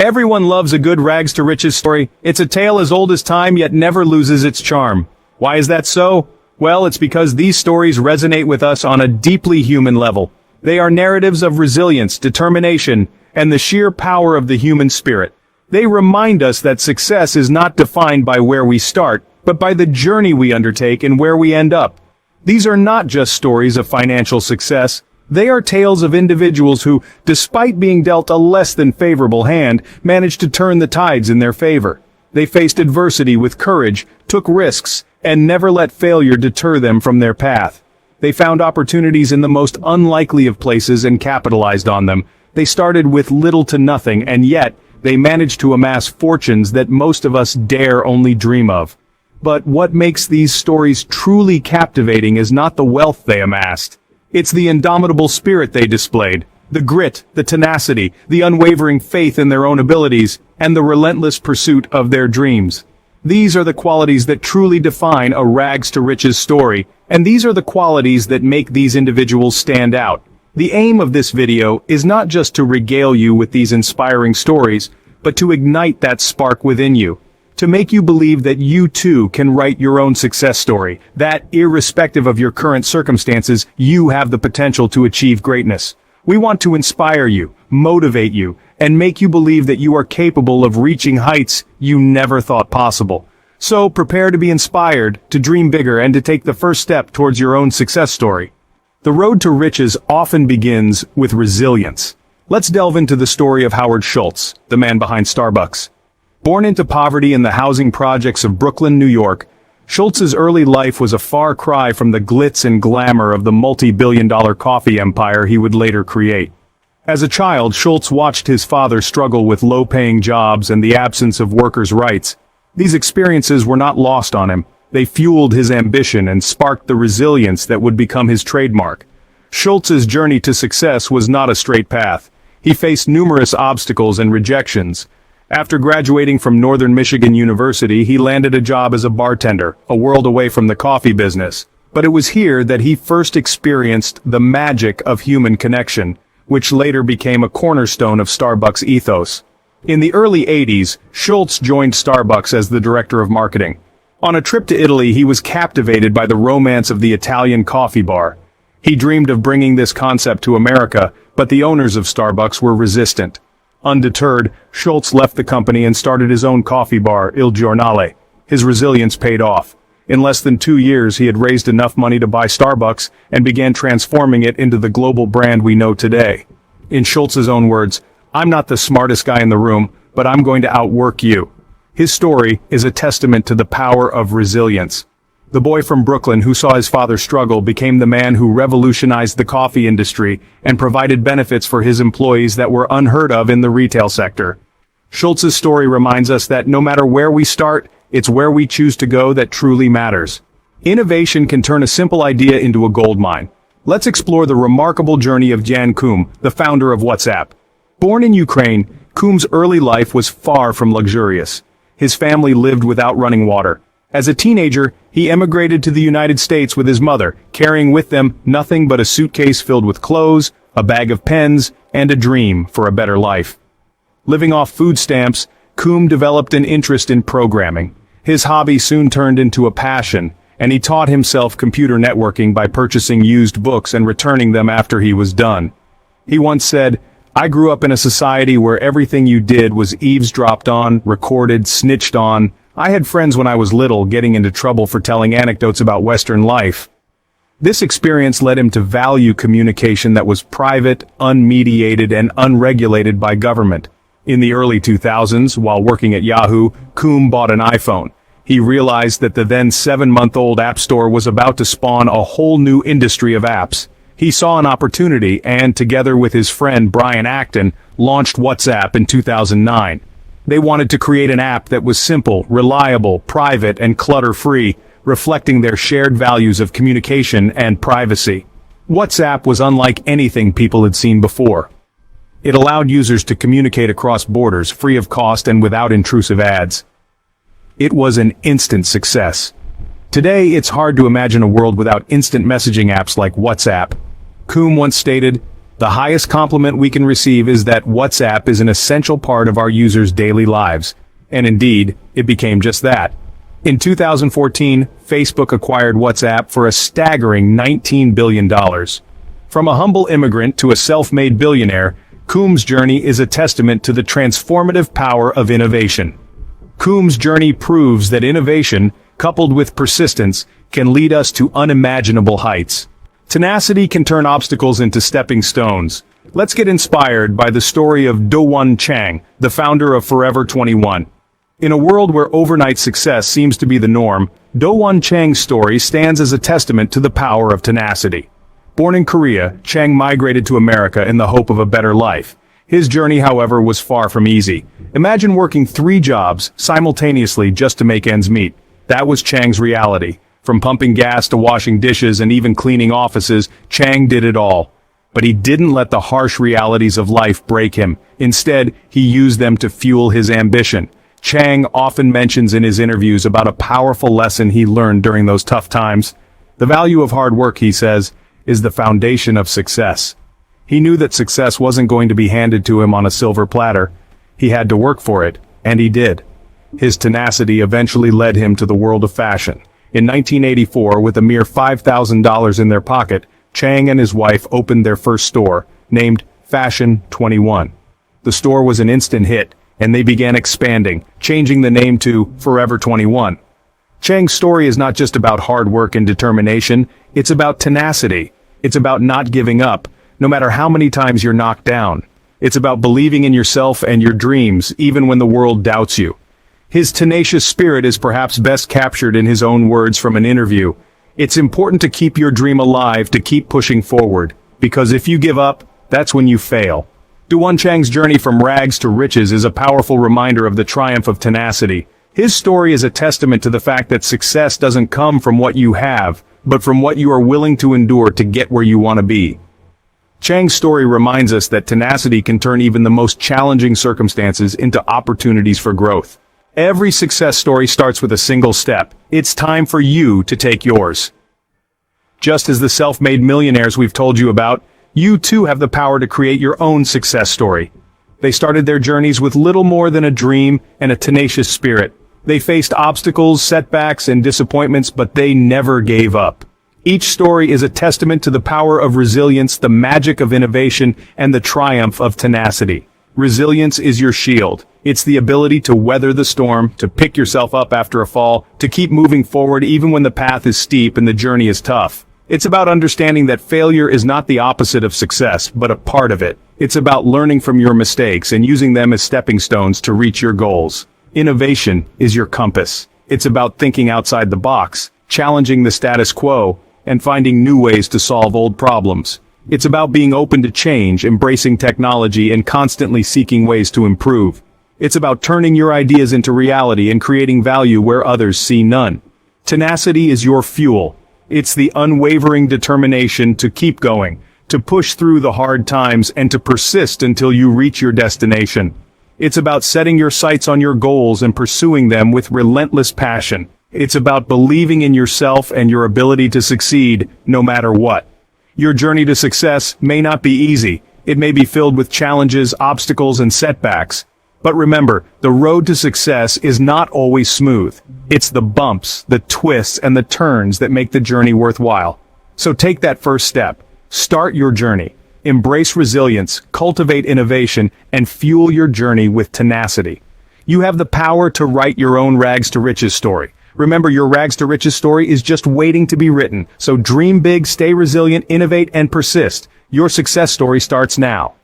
Everyone loves a good rags to riches story. It's a tale as old as time yet never loses its charm. Why is that so? Well, it's because these stories resonate with us on a deeply human level. They are narratives of resilience, determination, and the sheer power of the human spirit. They remind us that success is not defined by where we start, but by the journey we undertake and where we end up. These are not just stories of financial success. They are tales of individuals who, despite being dealt a less than favorable hand, managed to turn the tides in their favor. They faced adversity with courage, took risks, and never let failure deter them from their path. They found opportunities in the most unlikely of places and capitalized on them. They started with little to nothing, and yet, they managed to amass fortunes that most of us dare only dream of. But what makes these stories truly captivating is not the wealth they amassed. It's the indomitable spirit they displayed, the grit, the tenacity, the unwavering faith in their own abilities, and the relentless pursuit of their dreams. These are the qualities that truly define a rags to riches story, and these are the qualities that make these individuals stand out. The aim of this video is not just to regale you with these inspiring stories, but to ignite that spark within you. To make you believe that you too can write your own success story, that irrespective of your current circumstances, you have the potential to achieve greatness. We want to inspire you, motivate you, and make you believe that you are capable of reaching heights you never thought possible. So prepare to be inspired, to dream bigger, and to take the first step towards your own success story. The road to riches often begins with resilience. Let's delve into the story of Howard Schultz, the man behind Starbucks. Born into poverty in the housing projects of Brooklyn, New York, Schultz's early life was a far cry from the glitz and glamour of the multi-billion-dollar coffee empire he would later create. As a child, Schultz watched his father struggle with low-paying jobs and the absence of workers' rights. These experiences were not lost on him. They fueled his ambition and sparked the resilience that would become his trademark. Schultz's journey to success was not a straight path. He faced numerous obstacles and rejections. After graduating from Northern Michigan University, he landed a job as a bartender, a world away from the coffee business. But it was here that he first experienced the magic of human connection, which later became a cornerstone of Starbucks' ethos. In the early 80s, Schultz joined Starbucks as the director of marketing. On a trip to Italy, he was captivated by the romance of the Italian coffee bar. He dreamed of bringing this concept to America, but the owners of Starbucks were resistant. Undeterred, Schultz left the company and started his own coffee bar, Il Giornale. His resilience paid off. In less than 2 years, he had raised enough money to buy Starbucks and began transforming it into the global brand we know today. In Schultz's own words, "I'm not the smartest guy in the room, but I'm going to outwork you." His story is a testament to the power of resilience. The boy from Brooklyn who saw his father struggle became the man who revolutionized the coffee industry and provided benefits for his employees that were unheard of in the retail sector. Schultz's story reminds us that no matter where we start, it's where we choose to go that truly matters. Innovation can turn a simple idea into a goldmine. Let's explore the remarkable journey of Jan Koum, the founder of WhatsApp. Born in Ukraine, Koum's early life was far from luxurious. His family lived without running water. As a teenager, he emigrated to the United States with his mother, carrying with them nothing but a suitcase filled with clothes, a bag of pens, and a dream for a better life. Living off food stamps, Koum developed an interest in programming. His hobby soon turned into a passion, and he taught himself computer networking by purchasing used books and returning them after he was done. He once said, "I grew up in a society where everything you did was eavesdropped on, recorded, snitched on. I had friends when I was little getting into trouble for telling anecdotes about Western life." This experience led him to value communication that was private, unmediated, and unregulated by government. In the early 2000s, while working at Yahoo, Koum bought an iPhone. He realized that the then 7-month-old App Store was about to spawn a whole new industry of apps. He saw an opportunity and, together with his friend Brian Acton, launched WhatsApp in 2009. They wanted to create an app that was simple, reliable, private, and clutter-free, reflecting their shared values of communication and privacy. WhatsApp was unlike anything people had seen before. It allowed users to communicate across borders, free of cost and without intrusive ads. It was an instant success. Today, it's hard to imagine a world without instant messaging apps like WhatsApp. Koum once stated, The highest compliment we can receive is that WhatsApp is an essential part of our users' daily lives. And indeed, it became just that. In 2014, Facebook acquired WhatsApp for a staggering $19 billion. From a humble immigrant to a self-made billionaire, Coom's journey is a testament to the transformative power of innovation. Coom's journey proves that innovation, coupled with persistence, can lead us to unimaginable heights. Tenacity can turn obstacles into stepping stones. Let's get inspired by the story of Do-Won Chang, the founder of Forever 21. In a world where overnight success seems to be the norm, Do-Won Chang's story stands as a testament to the power of tenacity. Born in Korea, Chang migrated to America in the hope of a better life. His journey, however, was far from easy. Imagine working 3 jobs simultaneously just to make ends meet. That was Chang's reality. From pumping gas to washing dishes and even cleaning offices, Chang did it all. But he didn't let the harsh realities of life break him. Instead, he used them to fuel his ambition. Chang often mentions in his interviews about a powerful lesson he learned during those tough times. The value of hard work, he says, is the foundation of success. He knew that success wasn't going to be handed to him on a silver platter. He had to work for it, and he did. His tenacity eventually led him to the world of fashion. In 1984, with a mere $5,000 in their pocket, Chang and his wife opened their first store, named Fashion 21. The store was an instant hit, and they began expanding, changing the name to Forever 21. Chang's story is not just about hard work and determination, it's about tenacity. It's about not giving up, no matter how many times you're knocked down. It's about believing in yourself and your dreams, even when the world doubts you. His tenacious spirit is perhaps best captured in his own words from an interview. It's important to keep your dream alive, to keep pushing forward, because if you give up, that's when you fail. Do-Won Chang's journey from rags to riches is a powerful reminder of the triumph of tenacity. His story is a testament to the fact that success doesn't come from what you have, but from what you are willing to endure to get where you want to be. Chang's story reminds us that tenacity can turn even the most challenging circumstances into opportunities for growth. Every success story starts with a single step. It's time for you to take yours. Just as the self-made millionaires we've told you about, you too have the power to create your own success story. They started their journeys with little more than a dream and a tenacious spirit. They faced obstacles, setbacks, and disappointments, but they never gave up. Each story is a testament to the power of resilience, the magic of innovation, and the triumph of tenacity. Resilience is your shield. It's the ability to weather the storm, to pick yourself up after a fall, to keep moving forward even when the path is steep and the journey is tough. It's about understanding that failure is not the opposite of success, but a part of it. It's about learning from your mistakes and using them as stepping stones to reach your goals. Innovation is your compass. It's about thinking outside the box, challenging the status quo, and finding new ways to solve old problems. It's about being open to change, embracing technology, and constantly seeking ways to improve. It's about turning your ideas into reality and creating value where others see none. Tenacity is your fuel. It's the unwavering determination to keep going, to push through the hard times, and to persist until you reach your destination. It's about setting your sights on your goals and pursuing them with relentless passion. It's about believing in yourself and your ability to succeed, no matter what. Your journey to success may not be easy. It may be filled with challenges, obstacles, and setbacks. But remember, the road to success is not always smooth. It's the bumps, the twists, and the turns that make the journey worthwhile. So take that first step. Start your journey. Embrace resilience, cultivate innovation, and fuel your journey with tenacity. You have the power to write your own rags to riches story. Remember, your rags to riches story is just waiting to be written. So dream big, stay resilient, innovate, and persist. Your success story starts now.